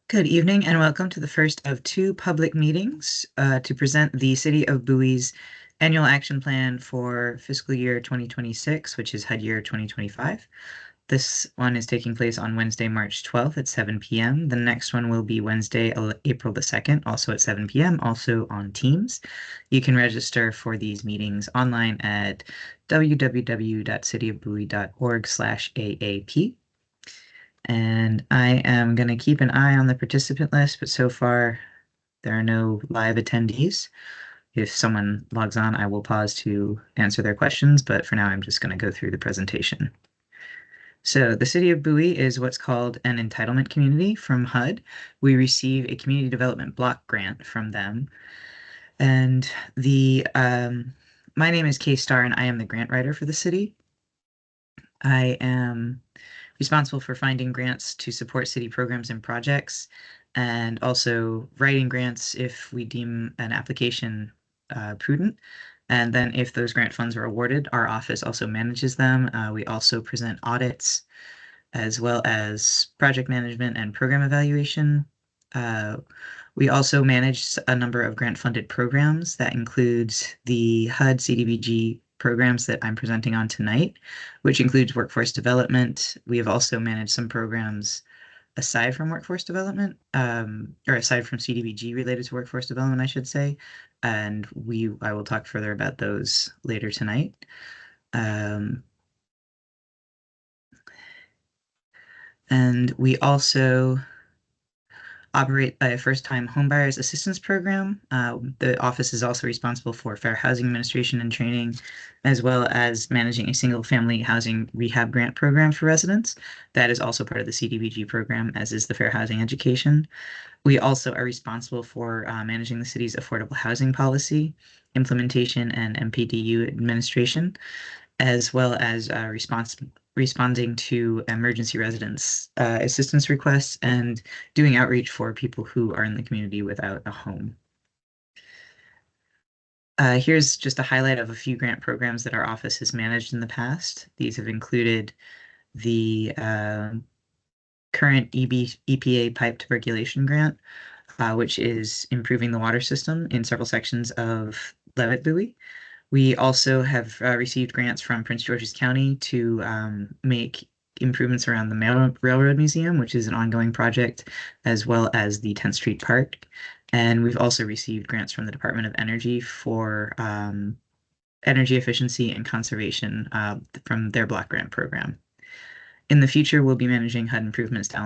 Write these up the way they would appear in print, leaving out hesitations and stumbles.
Good evening and welcome to the first of two public meetings to present the City of Bowie's annual action plan for fiscal year 2026, which is HUD year 2025. This one is taking place on Wednesday, March 12th at 7 p.m. The next one will be Wednesday, April the 2nd, also at 7 p.m., also on Teams. You can register for these meetings online at www.cityofbowie.org/AAP. And I am going to keep an eye on the participant list, but so far there are no live attendees. If someone logs on, I will pause to answer their questions, but for now I'm just going to go through the presentation. So the City of Bowie is what's called an entitlement community from HUD. We receive a community development block grant from them. And my name is Kay Starr, and I am the grant writer for the city. I am responsible for finding grants to support city programs and projects, and also writing grants if we deem an application prudent. And then if those grant funds are awarded, our office also manages them. We also present audits as well as project management and program evaluation. Uh, we also manage a number of grant-funded programs. That includes the HUD CDBG programs that I'm presenting on tonight, which includes workforce development. We have also managed some programs aside from workforce development, or aside from CDBG related to workforce development, I should say. And I will talk further about those later tonight. And we also operate a first-time homebuyers assistance program. The office is also responsible for fair housing administration and training, as well as managing a single-family housing rehab grant program for residents. That is also part of the CDBG program, as is the fair housing education. We also are responsible for managing the city's affordable housing policy, implementation, and MPDU administration, as well as responding to emergency residents assistance requests and doing outreach for people who are in the community without a home. Here's just a highlight of a few grant programs that our office has managed in the past. These have included the current EPA pipe tuberculation grant, which is improving the water system in several sections of Levitt Bowie. We also have received grants from Prince George's County to make improvements around the Railroad Museum, which is an ongoing project, as well as the 10th Street Park. And we've also received grants from the Department of Energy for energy efficiency and conservation from their block grant program. In the future, we'll be managing HUD-funded improvements to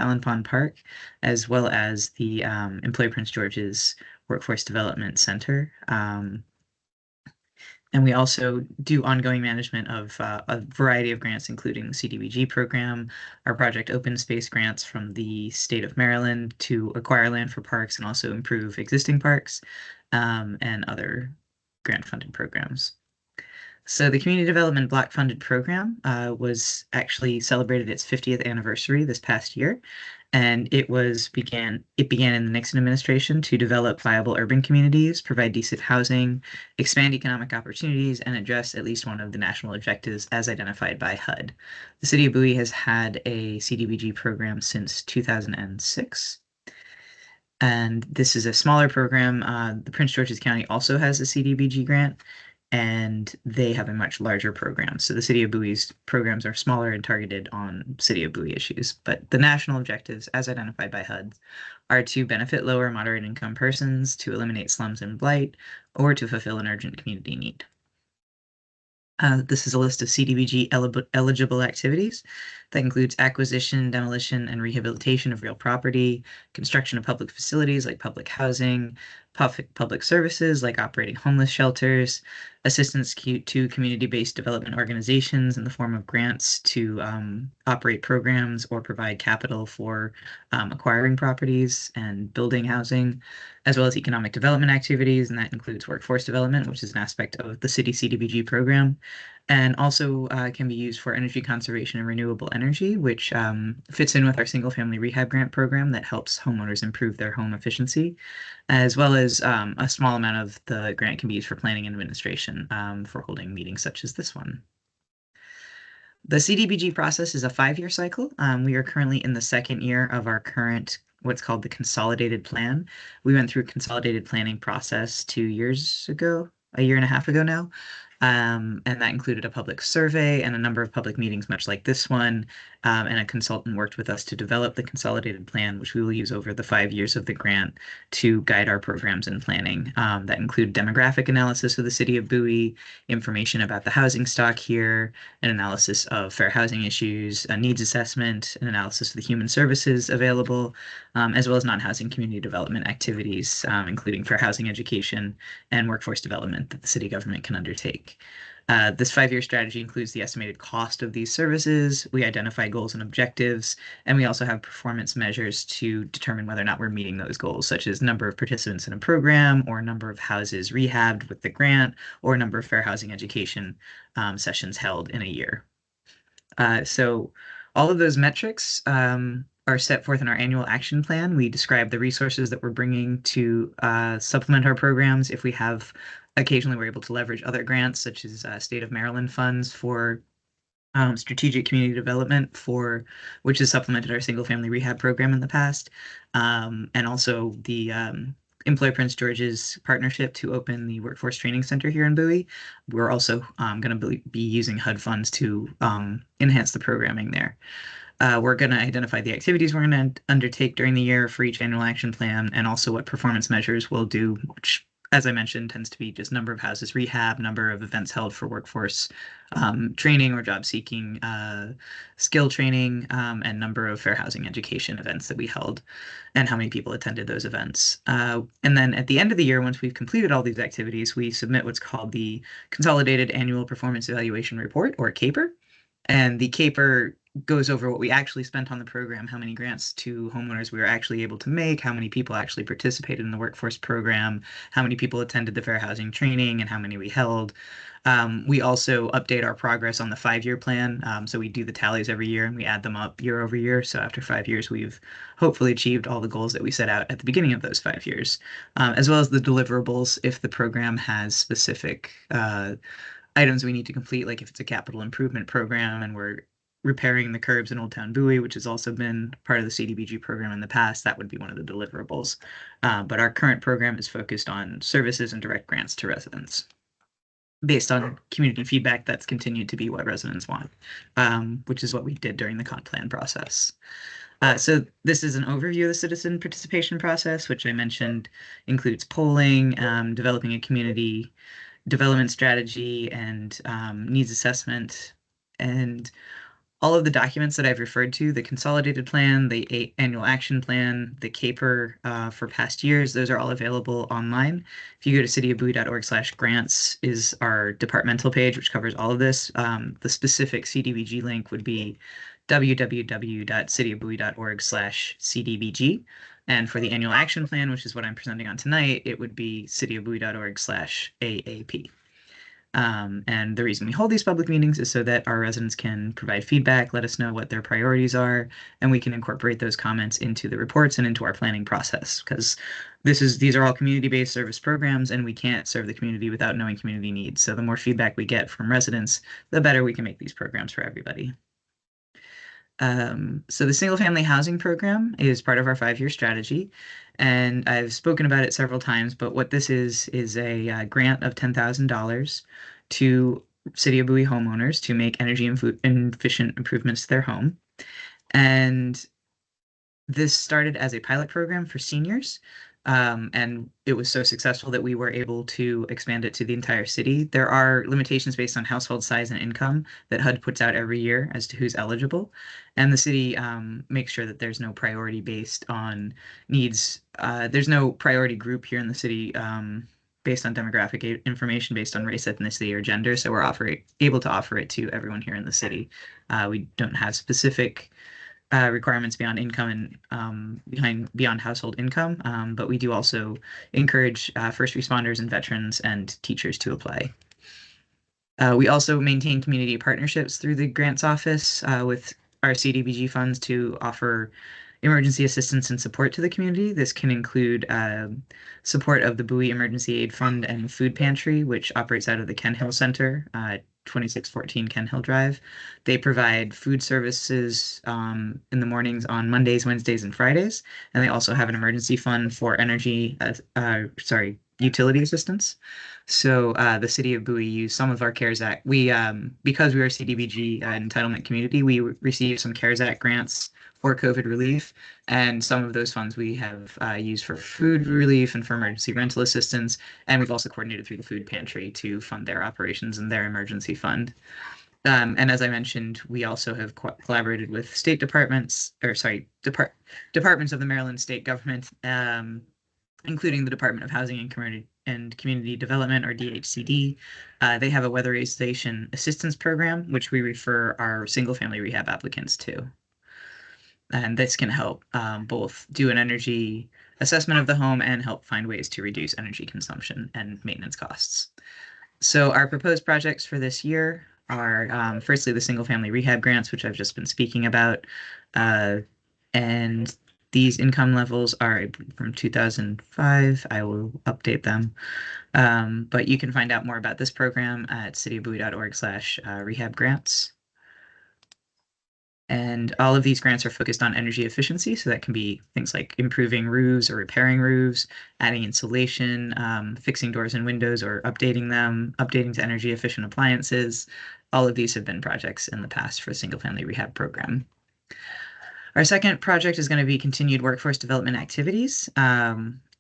Allen Pond Park, as well as the Employer Prince George's Workforce Development Center. And we also do ongoing management of a variety of grants, including the CDBG program, our Project Open Space grants from the state of Maryland to acquire land for parks and also improve existing parks, and other grant-funded programs. So the Community Development Block Funded Program was actually celebrated its 50th anniversary this past year, and it began in the Nixon administration to develop viable urban communities, provide decent housing, expand economic opportunities, and address at least one of the national objectives as identified by HUD. The City of Bowie has had a CDBG program since 2006. And this is a smaller program. The Prince George's County also has a CDBG grant, and they have a much larger program. So the City of Bowie's programs are smaller and targeted on City of Bowie issues. But the national objectives, as identified by HUD, are to benefit lower and moderate income persons, to eliminate slums and blight, or to fulfill an urgent community need. This is a list of CDBG eligible activities that includes acquisition, demolition, and rehabilitation of real property, construction of public facilities like public housing, public services like operating homeless shelters, assistance to community-based development organizations in the form of grants to operate programs or provide capital for acquiring properties and building housing, as well as economic development activities, and that includes workforce development, which is an aspect of the city CDBG program, and also can be used for energy conservation and renewable energy, which fits in with our single-family rehab grant program that helps homeowners improve their home efficiency, as well as a small amount of the grant can be used for planning and administration for holding meetings such as this one. The CDBG process is a 5-year cycle. We are currently in the second year of our current what's called the consolidated plan. We went through a consolidated planning process 2 years ago, a year and a half ago now. And that included a public survey and a number of public meetings, much like this one. And a consultant worked with us to develop the consolidated plan, which we will use over the 5 years of the grant to guide our programs and planning. That include demographic analysis of the city of Bowie, information about the housing stock here, an analysis of fair housing issues, a needs assessment, an analysis of the human services available, as well as non-housing community development activities, including fair housing education and workforce development that the city government can undertake. This 5-year strategy includes the estimated cost of these services. We identify goals and objectives, and we also have performance measures to determine whether or not we're meeting those goals, such as number of participants in a program, or number of houses rehabbed with the grant, or number of fair housing education sessions held in a year. So all of those metrics are set forth in our annual action plan. We describe the resources that we're bringing to supplement our programs. If we have, occasionally we're able to leverage other grants, such as State of Maryland funds for strategic community development, for which has supplemented our single family rehab program in the past, and also the Employ Prince George's partnership to open the Workforce Training Center here in Bowie. We're also going to be using HUD funds to enhance the programming there. We're going to identify the activities we're going to undertake during the year for each annual action plan, and also what performance measures we'll do, which, as I mentioned, tends to be just number of houses rehab, number of events held for workforce training or job seeking skill training, and number of fair housing education events that we held, and how many people attended those events. And then at the end of the year, once we've completed all these activities, we submit what's called the Consolidated Annual Performance Evaluation Report, or CAPER. And the CAPER goes over what we actually spent on the program, how many grants to homeowners we were actually able to make, how many people actually participated in the workforce program, how many people attended the fair housing training, and how many we held. We also update our progress on the 5-year plan. So we do the tallies every year and we add them up year over year. So after 5 years, we've hopefully achieved all the goals that we set out at the beginning of those 5 years, as well as the deliverables if the program has specific items we need to complete, like if it's a capital improvement program and we're repairing the curbs in Old Town Bowie, which has also been part of the CDBG program in the past, that would be one of the deliverables. But our current program is focused on services and direct grants to residents based on community feedback. That's continued to be what residents want, which is what we did during the comp plan process. So this is an overview of the citizen participation process, which I mentioned includes polling, developing a community development strategy, and needs assessment, and all of the documents that I've referred to, the consolidated plan, the annual action plan, the CAPER for past years, those are all available online. If you go to cityofbowie.org/grants is our departmental page, which covers all of this. The specific CDBG link would be www.cityofbowie.org/CDBG. And for the annual action plan, which is what I'm presenting on tonight, it would be cityofbowie.org/AAP. And the reason we hold these public meetings is so that our residents can provide feedback, let us know what their priorities are, and we can incorporate those comments into the reports and into our planning process, because these are all community-based service programs, and we can't serve the community without knowing community needs. So the more feedback we get from residents, the better we can make these programs for everybody. So the single-family housing program is part of our 5-year strategy, and I've spoken about it several times, but what this is a grant of $10,000 to City of Bowie homeowners to make energy efficient improvements to their home. And this started as a pilot program for seniors, and it was so successful that we were able to expand it to the entire city. There are limitations based on household size and income that HUD puts out every year as to who's eligible, and the city makes sure that there's no priority based on needs. There's no priority group here in the city based on demographic information, based on race, ethnicity, or gender, so we're able to offer it to everyone here in the city. We don't have specific requirements beyond income and beyond household income, but we do also encourage first responders and veterans and teachers to apply. We also maintain community partnerships through the grants office with our CDBG funds to offer emergency assistance and support to the community. This can include support of the Bowie Emergency Aid Fund and Food Pantry, which operates out of the Ken Hill Center. 2614 Ken Hill Drive. They provide food services in the mornings on Mondays, Wednesdays, and Fridays, and they also have an emergency fund for utility assistance. So the city of Bowie used some of our CARES Act. Because we are a CDBG entitlement community, we received some CARES Act grants for COVID relief, and some of those funds we have used for food relief and for emergency rental assistance. And we've also coordinated through the food pantry to fund their operations and their emergency fund. And as I mentioned, we also have collaborated with state departments, or sorry, departments of the Maryland state government, including the Department of Housing and Community Development, or DHCD. They have a weatherization assistance program, which we refer our single-family rehab applicants to. And this can help both do an energy assessment of the home and help find ways to reduce energy consumption and maintenance costs. So our proposed projects for this year are firstly the single family rehab grants, which I've just been speaking about. And these income levels are from 2005. I will update them. But you can find out more about this program at cityofbowie.org/rehab grants. And all of these grants are focused on energy efficiency. So that can be things like improving roofs or repairing roofs, adding insulation, fixing doors and windows or updating them, updating to energy efficient appliances. All of these have been projects in the past for the single family rehab program. Our second project is going to be continued workforce development activities.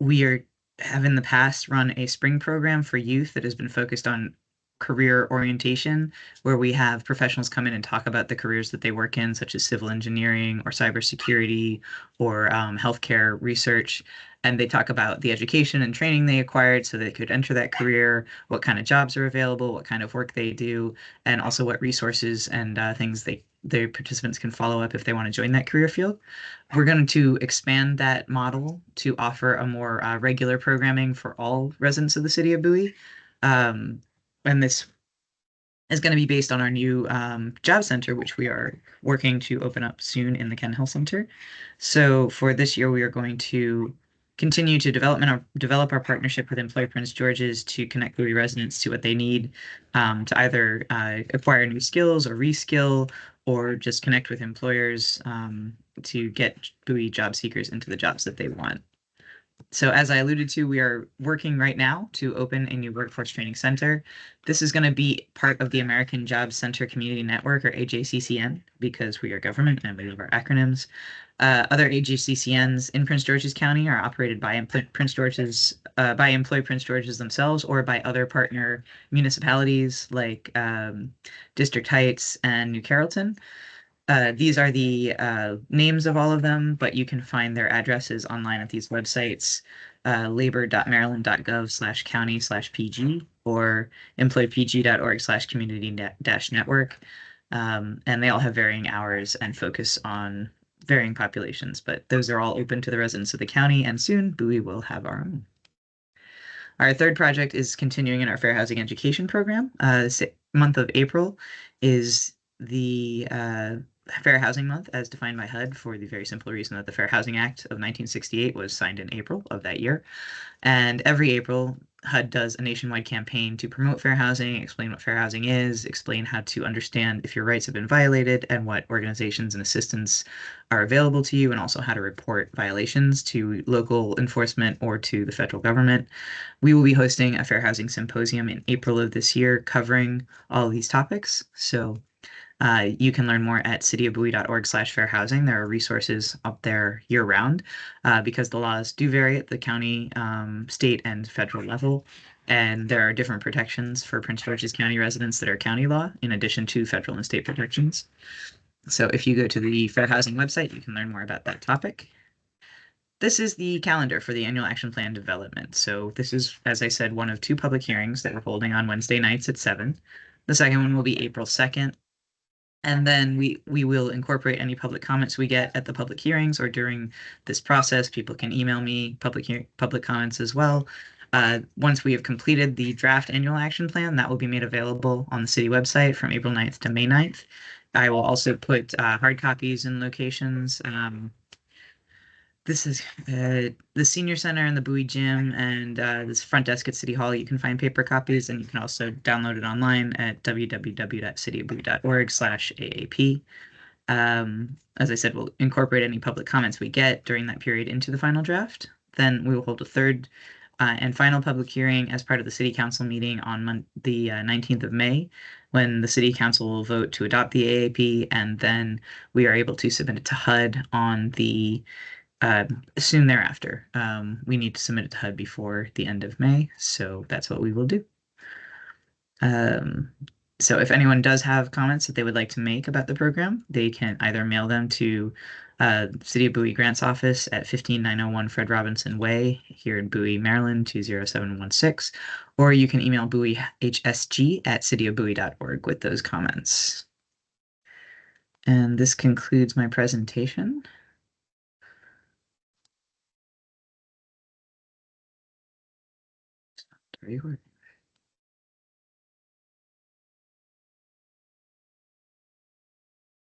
We have in the past run a spring program for youth that has been focused on career orientation, where we have professionals come in and talk about the careers that they work in, such as civil engineering or cybersecurity or healthcare research. And they talk about the education and training they acquired so they could enter that career, what kind of jobs are available, what kind of work they do, and also what resources and things the participants can follow up if they want to join that career field. We're going to expand that model to offer a more regular programming for all residents of the city of Bowie. And this is going to be based on our new job center, which we are working to open up soon in the Ken Hill Center. So for this year, we are going to continue to develop our partnership with Employ Prince George's to connect Bowie residents to what they need to either acquire new skills or reskill, or just connect with employers to get Bowie job seekers into the jobs that they want. So as I alluded to, we are working right now to open a new workforce training center. This is going to be part of the American Job Center Community Network, or AJCCN, because we are government and we love our acronyms. Other AJCCNs in Prince George's County are operated by Employ Prince George's themselves, or by other partner municipalities like District Heights and New Carrollton. These are the names of all of them, but you can find their addresses online at these websites, labor.maryland.gov/county/PG or employpg.org/community-network. And they all have varying hours and focus on varying populations, but those are all open to the residents of the county, and soon Bowie will have our own. Our third project is continuing in our fair housing education program. This month of April is the Fair Housing Month, as defined by HUD, for the very simple reason that the Fair Housing Act of 1968 was signed in April of that year. And every April, HUD does a nationwide campaign to promote fair housing, explain what fair housing is, explain how to understand if your rights have been violated and what organizations and assistance are available to you, and also how to report violations to local enforcement or to the federal government. We will be hosting a fair housing symposium in April of this year covering all of these topics. So you can learn more at cityofbowie.org/fairhousing. There are resources up there year-round because the laws do vary at the county, state, and federal level. And there are different protections for Prince George's County residents that are county law, in addition to federal and state protections. So if you go to the Fair Housing website, you can learn more about that topic. This is the calendar for the annual action plan development. So this is, as I said, one of two public hearings that we're holding on Wednesday nights at 7. The second one will be April 2nd. And then we will incorporate any public comments we get at the public hearings or during this process. People can email me public comments as well. Once we have completed the draft annual action plan, that will be made available on the city website from April 9th to May 9th. I will also put hard copies in locations This is the senior center and the Bowie gym and this front desk at City Hall. You can find paper copies, and you can also download it online at www.cityofbowie.org/AAP. As I said, we'll incorporate any public comments we get during that period into the final draft. Then we will hold a third and final public hearing as part of the City Council meeting on the 19th of May, when the City Council will vote to adopt the AAP, and then we are able to submit it to HUD on the soon thereafter. We need to submit it to HUD before the end of May, so that's what we will do. Um, so if anyone does have comments that they would like to make about the program, they can either mail them to City of Bowie Grants Office at 15901 Fred Robinson Way here in Bowie, Maryland, 20716, or you can email bowiehsg@cityofbowie.org with those comments. And this concludes my presentation. Very good.